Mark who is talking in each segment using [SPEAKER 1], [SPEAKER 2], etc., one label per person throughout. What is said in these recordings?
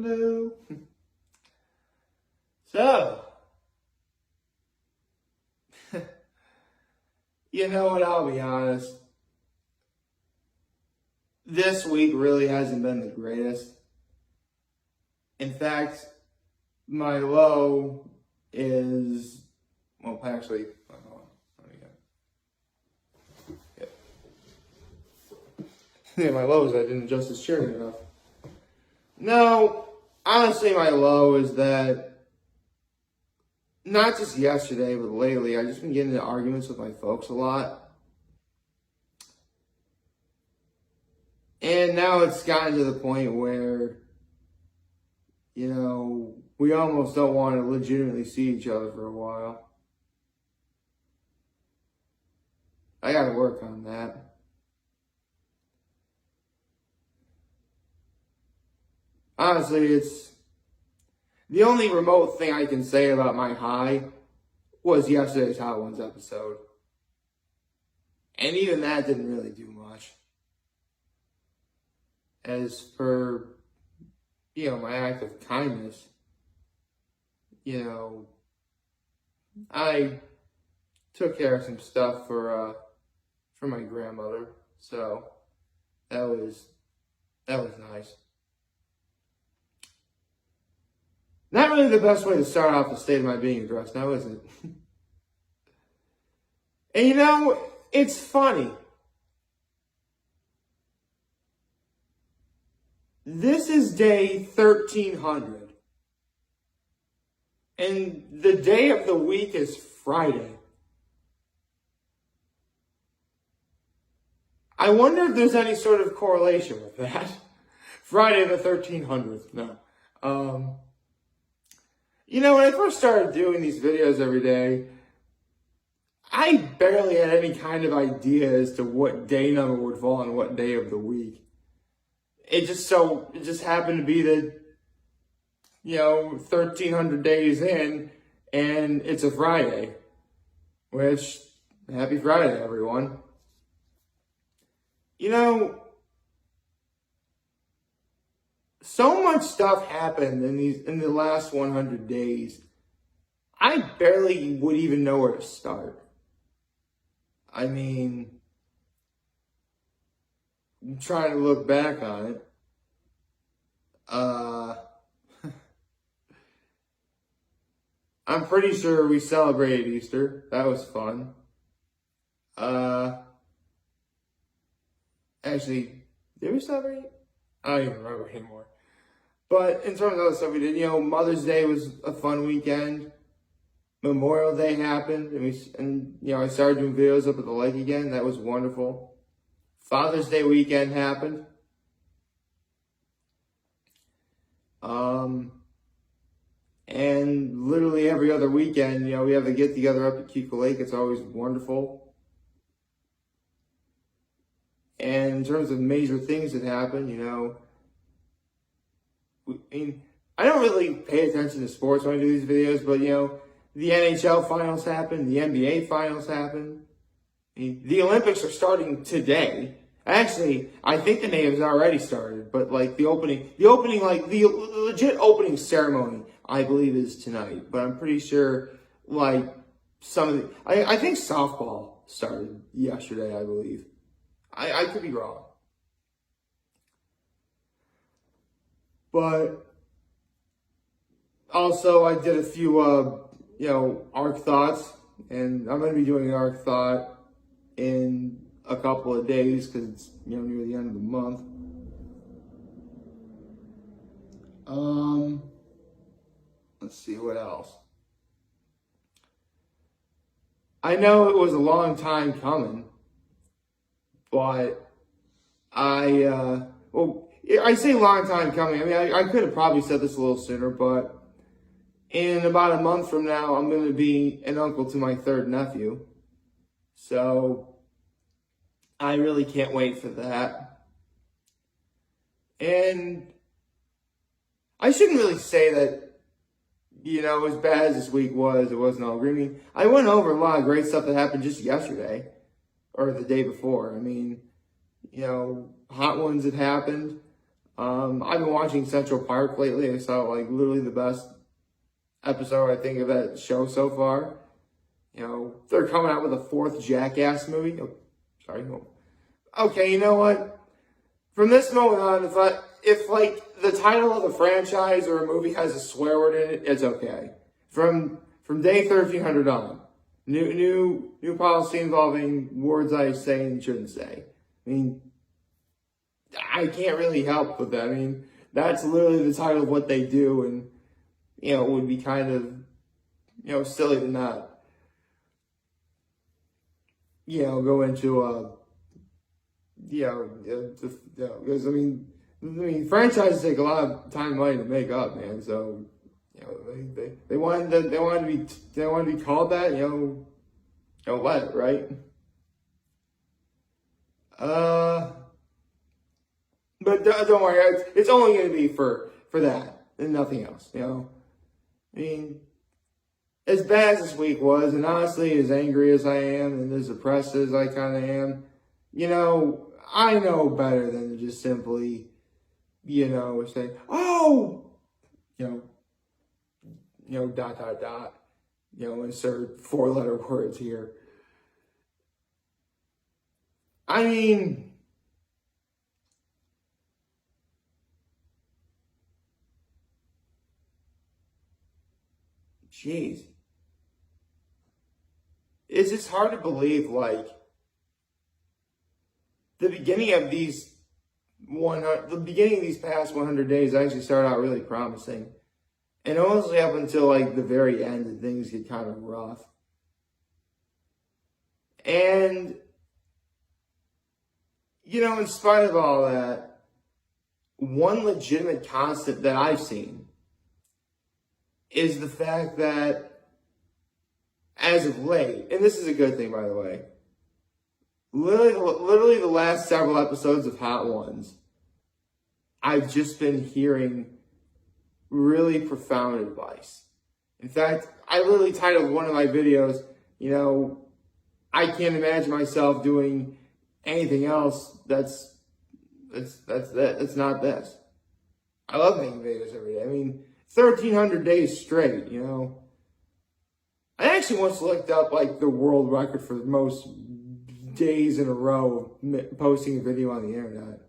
[SPEAKER 1] blue. So, you know what, I'll be honest. This week really hasn't been the greatest. In fact, my low is, well, actually, hold on. Yeah, my low is I didn't adjust this chair good enough. No, honestly, my low is that not just yesterday, but lately, I've just been getting into arguments with my folks a lot. And now it's gotten to the point where, you know, we almost don't want to legitimately see each other for a while. I gotta work on that. Honestly, it's the only remote thing I can say about my high was yesterday's Hot Ones episode. And even that didn't really do much. As for, you know, my act of kindness, you know, I took care of some stuff for my grandmother, so that was nice. Not really the best way to start off the state of my being addressed, now is it? And you know, it's funny. This is day 1300. And the day of the week is Friday. I wonder if there's any sort of correlation with that. Friday the 1300th, no. You know, when I first started doing these videos every day, I barely had any kind of idea as to what day number would fall on what day of the week. It just happened to be that, you know, 1300 days in, and it's a Friday. Which, happy Friday, everyone. You know, so much stuff happened in the last 100 days. I barely would even know where to start. I mean, I'm trying to look back on it. I'm pretty sure we celebrated Easter. That was fun. Actually, did we celebrate? I don't even remember anymore. But in terms of other stuff we did, you know, Mother's Day was a fun weekend. Memorial Day happened, and you know, I started doing videos up at the lake again. That was wonderful. Father's Day weekend happened. And literally every other weekend, you know, we have a get together up at Keuka Lake. It's always wonderful. And in terms of major things that happen, you know, I don't really pay attention to sports when I do these videos, but you know, the NHL finals happened, the NBA finals happened. The Olympics are starting today. Actually, I think the natives already started, but like the legit opening ceremony, I believe, is tonight. But I'm pretty sure, like, I think softball started yesterday, I believe. I could be wrong. But also, I did a few, you know, ARC thoughts, and I'm going to be doing an ARC thought in a couple of days because it's, you know, near the end of the month. Let's see what else. I know it was a long time coming, but I say long time coming. I mean, I could have probably said this a little sooner, but in about a month from now, I'm going to be an uncle to my third nephew. So I really can't wait for that. And I shouldn't really say that, you know, as bad as this week was, it wasn't all green. I mean, I went over a lot of great stuff that happened just yesterday or the day before. I mean, you know, Hot Ones had happened. I've been watching Central Park lately. I saw like literally the best episode I think of that show so far. You know, they're coming out with a fourth Jackass movie. Oh, sorry. Okay, you know what? From this moment on, if the title of the franchise or a movie has a swear word in it, it's okay. From day 1300 on, new policy involving words I say and shouldn't say. I mean, I can't really help with that. I mean, that's literally the title of what they do, and you know, it would be kind of, you know, silly to not, you know, go into because I mean, franchises take a lot of time and money to make up, man. So, you know, they wanted to be called that, you know, let it, right? But don't worry, it's only going to be for that and nothing else, you know. I mean, as bad as this week was, and honestly, as angry as I am and as depressed as I kind of am, you know, I know better than to just simply, you know, say, oh, you know, ... you know, insert 4-letter words here. I mean, jeez. It's just hard to believe, like, the beginning of these past 100 days actually started out really promising. And honestly, up until, like, the very end, things get kind of rough. And, you know, in spite of all that, one legitimate constant that I've seen is the fact that, as of late, and this is a good thing, by the way, literally the last several episodes of Hot Ones, I've just been hearing really profound advice. In fact, I literally titled one of my videos, you know, I can't imagine myself doing anything else that's not this. I love making videos every day. I mean, 1,300 days straight, you know. I actually once looked up, like, the world record for the most days in a row of posting a video on the internet.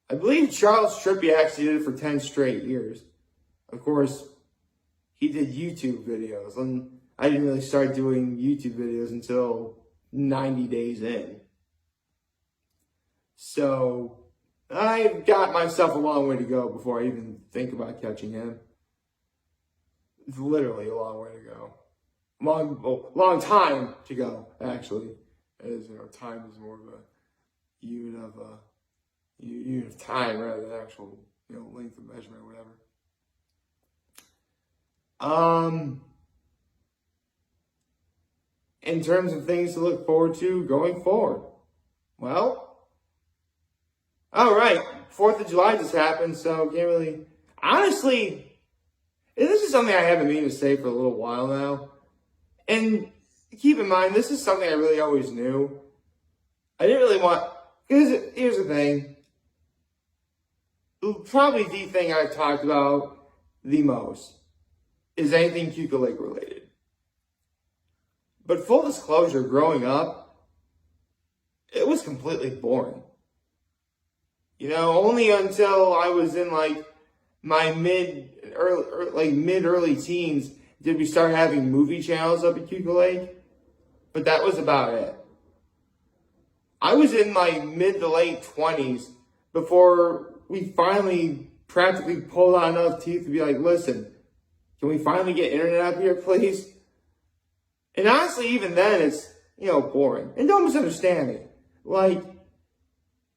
[SPEAKER 1] I believe Charles Trippy actually did it for 10 straight years. Of course, he did YouTube videos, and I didn't really start doing YouTube videos until 90 days in. So, I've got myself a long way to go before I even think about catching him. It's literally a long way to go. Long time to go, actually. As you know, time is more of a unit of time rather than actual, you know, length of measurement or whatever. In terms of things to look forward to going forward, well, all right, 4th of July just happened, so can't really, honestly, this is something I haven't meaning to say for a little while now. And keep in mind, this is something I really always knew. I didn't really want, because here's the thing. Probably the thing I've talked about the most is anything Cuckoo Lake related. But full disclosure, growing up, it was completely boring. You know, only until I was in like my mid-early teens did we start having movie channels up at Cuckoo Lake. But that was about it. I was in my mid to late 20s before we finally practically pulled out enough teeth to be like, listen, can we finally get internet up here, please? And honestly, even then, it's, you know, boring. And don't misunderstand me. Like,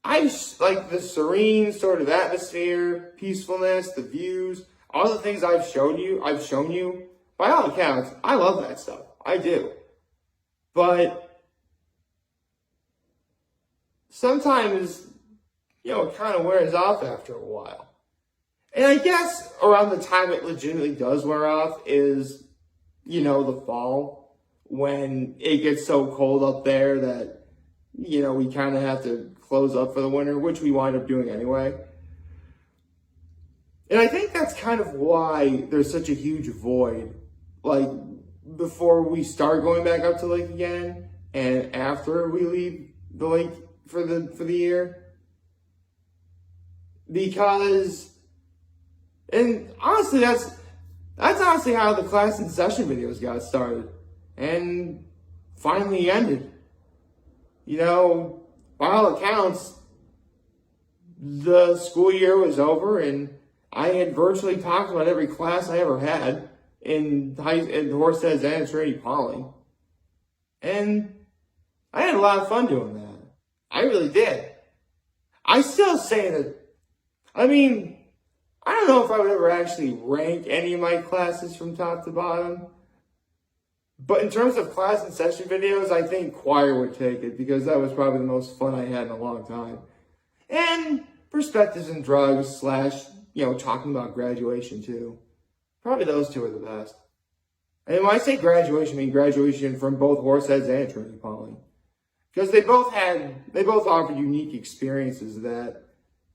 [SPEAKER 1] I like the serene sort of atmosphere, peacefulness, the views, all the things I've shown you, by all accounts, I love that stuff. I do. But sometimes, you know, it kind of wears off after a while. And I guess around the time it legitimately does wear off is, you know, the fall, when it gets so cold up there that, you know, we kind of have to close up for the winter, which we wind up doing anyway. And I think that's kind of why there's such a huge void, like, before we start going back up to the lake again, and after we leave the lake for the year. Because, and honestly, that's honestly how the class in session videos got started, and finally ended. You know, by all accounts, the school year was over, and I had virtually talked about every class I ever had in Horseheads and Trinity Poly. And I had a lot of fun doing that. I really did. I still say that, I mean, I don't know if I would ever actually rank any of my classes from top to bottom. But in terms of class and session videos, I think choir would take it, because that was probably the most fun I had in a long time. And perspectives and drugs / talking about graduation too. Probably those two are the best. And when I say graduation, I mean graduation from both Horseheads and Trinity Poly. Because they both offered unique experiences that,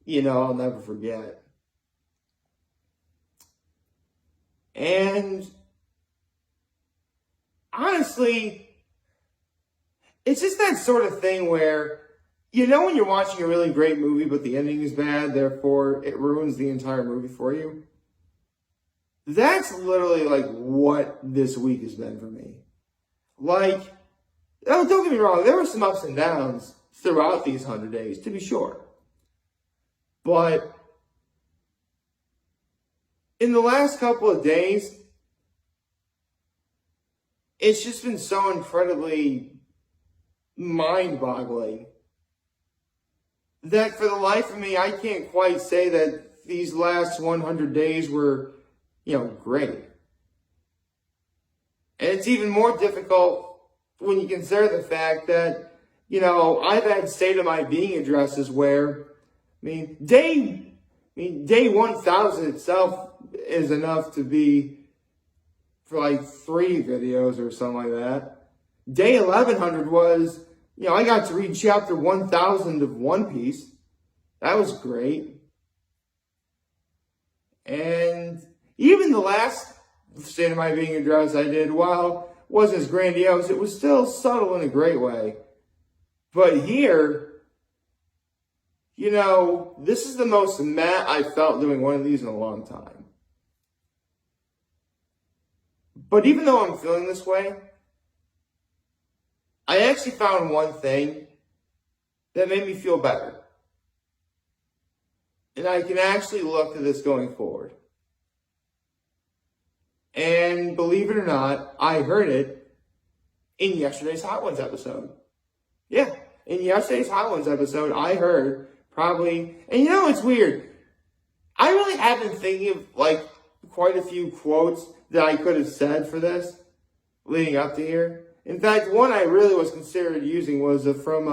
[SPEAKER 1] I'll never forget. And honestly, it's just that sort of thing where, when you're watching a really great movie, but the ending is bad, therefore it ruins the entire movie for you. That's literally like what this week has been for me. Like, don't get me wrong, there were some ups and downs throughout these 100 days, to be sure. But in the last couple of days, it's just been so incredibly mind-boggling that for the life of me, I can't quite say that these last 100 days were, great. And it's even more difficult when you consider the fact that, I've had State of My Being addresses where, day 1,000 itself is enough to be for like 3 videos or something like that. Day 1100 was, I got to read chapter 1000 of One Piece. That was great. And even the last State of My Being address I did, while it wasn't as grandiose, it was still subtle in a great way. But here, this is the most mad I felt doing one of these in a long time. But even though I'm feeling this way, I actually found one thing that made me feel better. And I can actually look to this going forward. And believe it or not, I heard it in yesterday's Hot Ones episode. Yeah, in yesterday's Hot Ones episode, I heard probably, and it's weird. I really have been thinking of quite a few quotes that I could have said for this leading up to here. In fact, one I really was considered using was from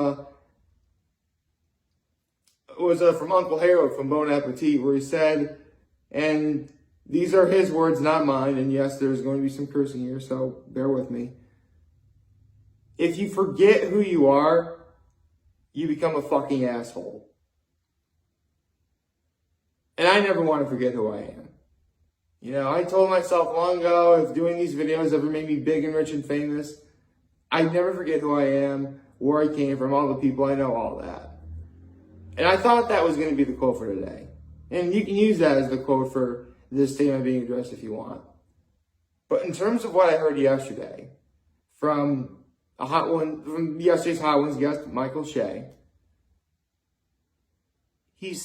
[SPEAKER 1] Uncle Harold from Bon Appetit, where he said, and these are his words, not mine, and yes, there's going to be some cursing here, so bear with me. If you forget who you are, you become a fucking asshole. And I never want to forget who I am. I told myself long ago, if doing these videos ever made me big and rich and famous, I'd never forget who I am, where I came from, all the people I know, all that. And I thought that was going to be the quote for today. And you can use that as the quote for this State of My Being address if you want. But in terms of what I heard yesterday from yesterday's Hot Ones guest, Michael Shea, he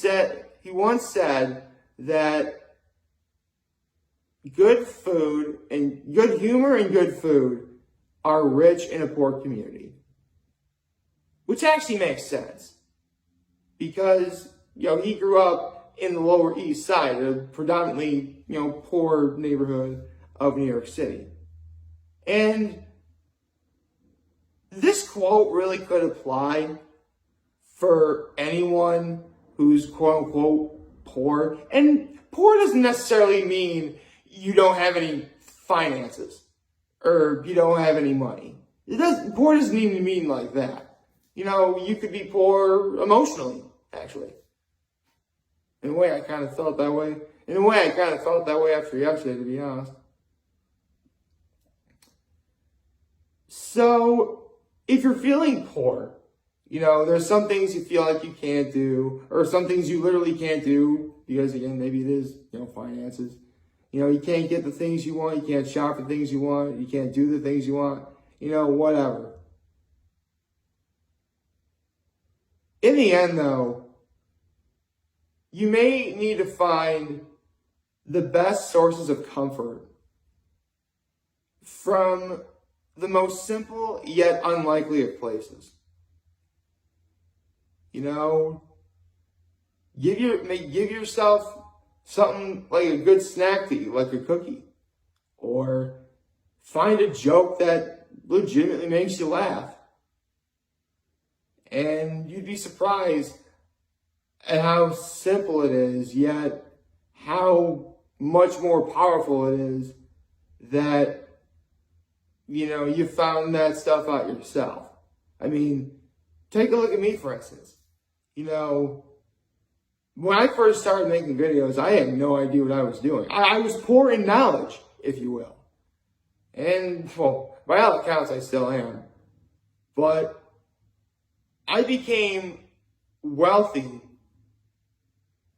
[SPEAKER 1] once said that good food and good humor and good food are rich in a poor community. Which actually makes sense. Because, he grew up in the Lower East Side, a predominantly, poor neighborhood of New York City. And this quote really could apply for anyone who's quote-unquote poor. And poor doesn't necessarily mean you don't have any finances or you don't have any money. Poor doesn't even mean like that. You could be poor emotionally, actually. In a way, I kind of felt that way In a way, I kind of felt that way after yesterday, to be honest. So, if you're feeling poor, there's some things you feel like you can't do, or some things you literally can't do, because again, maybe it is, finances. You can't get the things you want, you can't shop for things you want, you can't do the things you want, whatever. In the end, though, you may need to find the best sources of comfort from the most simple yet unlikely of places. Give yourself something like a good snack to eat, like a cookie. Or find a joke that legitimately makes you laugh. And you'd be surprised at how simple it is, yet how much more powerful it is that, you found that stuff out yourself. I mean, take a look at me, for instance. When I first started making videos, I had no idea what I was doing. I was poor in knowledge, if you will. And, well, by all accounts, I still am. But I became wealthy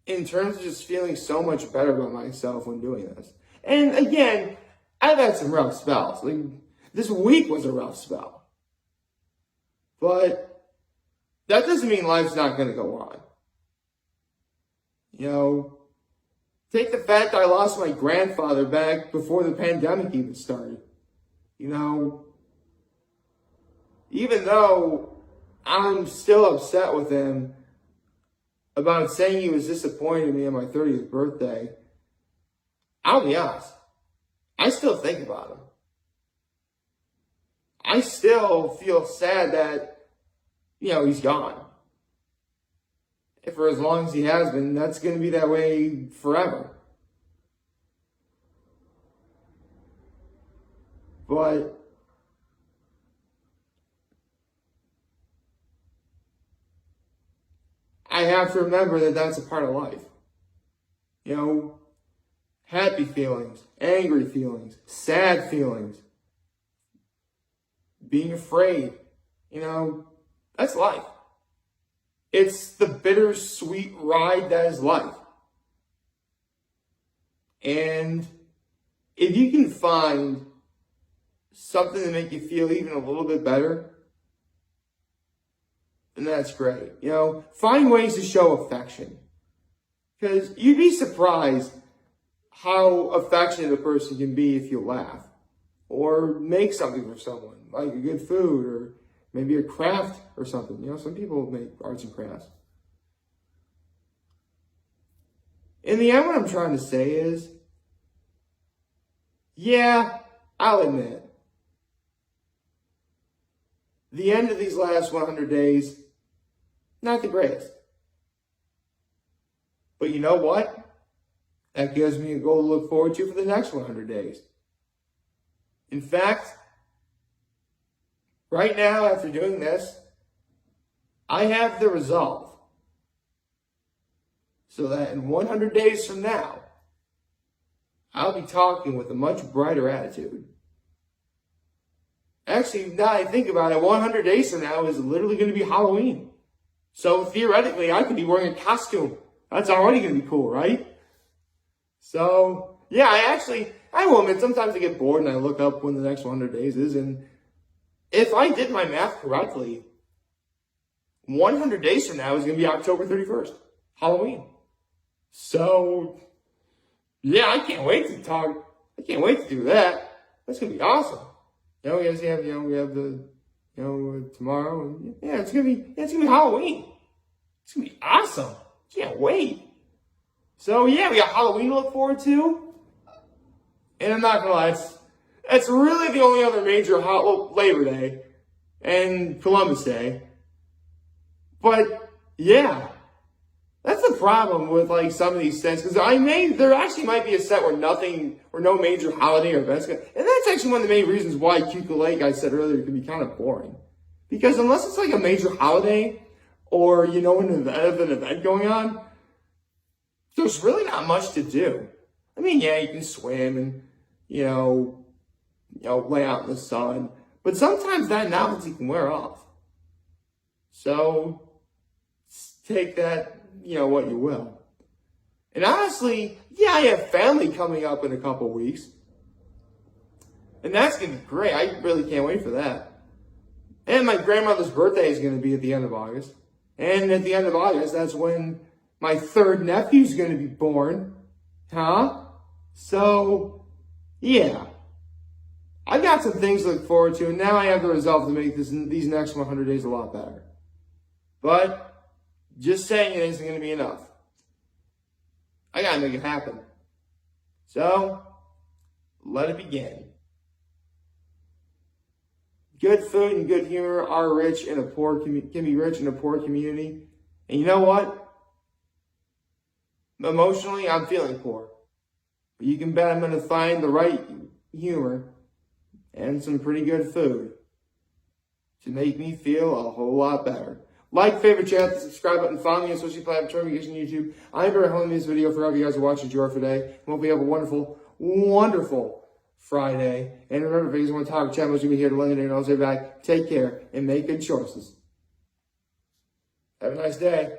[SPEAKER 1] in terms of just feeling so much better about myself when doing this. And again, I've had some rough spells. Like, this week was a rough spell. But that doesn't mean life's not going to go on. Take the fact I lost my grandfather back before the pandemic even started. Even though I'm still upset with him about saying he was disappointed in me on my 30th birthday, I'll be honest, I still think about him. I still feel sad that, he's gone. And for as long as he has been, that's going to be that way forever. But I have to remember that that's a part of life. Happy feelings, angry feelings, sad feelings, being afraid, that's life. It's the bittersweet ride that is life. And if you can find something to make you feel even a little bit better, then that's great. Find ways to show affection. Because you'd be surprised how affectionate a person can be if you laugh. Or make something for someone, like a good food, or maybe a craft or something. Some people make arts and crafts. In the end, what I'm trying to say is, yeah, I'll admit, the end of these last 100 days, not the greatest. But you know what? That gives me a goal to look forward to for the next 100 days. In fact, right now, after doing this, I have the resolve so that in 100 days from now, I'll be talking with a much brighter attitude. Actually, now I think about it, 100 days from now is literally going to be Halloween. So theoretically, I could be wearing a costume. That's already going to be cool, right? So, yeah, I will admit, sometimes I get bored and I look up when the next 100 days is, and if I did my math correctly, 100 days from now is going to be October 31st, Halloween. So, yeah, I can't wait to do that. That's going to be awesome. We have the, tomorrow. And yeah, it's going to be Halloween. It's going to be awesome. Can't wait. So, yeah, we got Halloween to look forward to. And I'm not going to lie, it's really the only other major Labor Day and Columbus Day. But, yeah, that's the problem with, some of these sets. Because there actually might be a set where no major holiday or events. And that's actually one of the main reasons why Cuckoo Lake, I said earlier, can be kind of boring. Because unless it's a major holiday or, an event going on, there's really not much to do. I mean, yeah, you can swim and, lay out in the sun, but sometimes that novelty can wear off. So take that, what you will. And honestly, yeah, I have family coming up in a couple weeks. And that's going to be great. I really can't wait for that. And my grandmother's birthday is going to be at the end of August. And at the end of August, that's when my third nephew's going to be born. Huh? So, yeah. I got some things to look forward to, and now I have the resolve to make these next 100 days a lot better. But just saying it isn't going to be enough. I got to make it happen. So, let it begin. Good food and good humor are rich in a poor can be rich in a poor community. And you know what? Emotionally, I'm feeling poor. But you can bet I'm going to find the right humor and some pretty good food to make me feel a whole lot better. Like, favorite, channel, the subscribe button, follow me on social platforms, on YouTube. I'm very home in this video for all of you guys who watch Enjoy for today. Hope you have a wonderful, wonderful Friday. And remember, if you guys want to talk, channel, be here to let you know. I'll say back. Take care and make good choices. Have a nice day.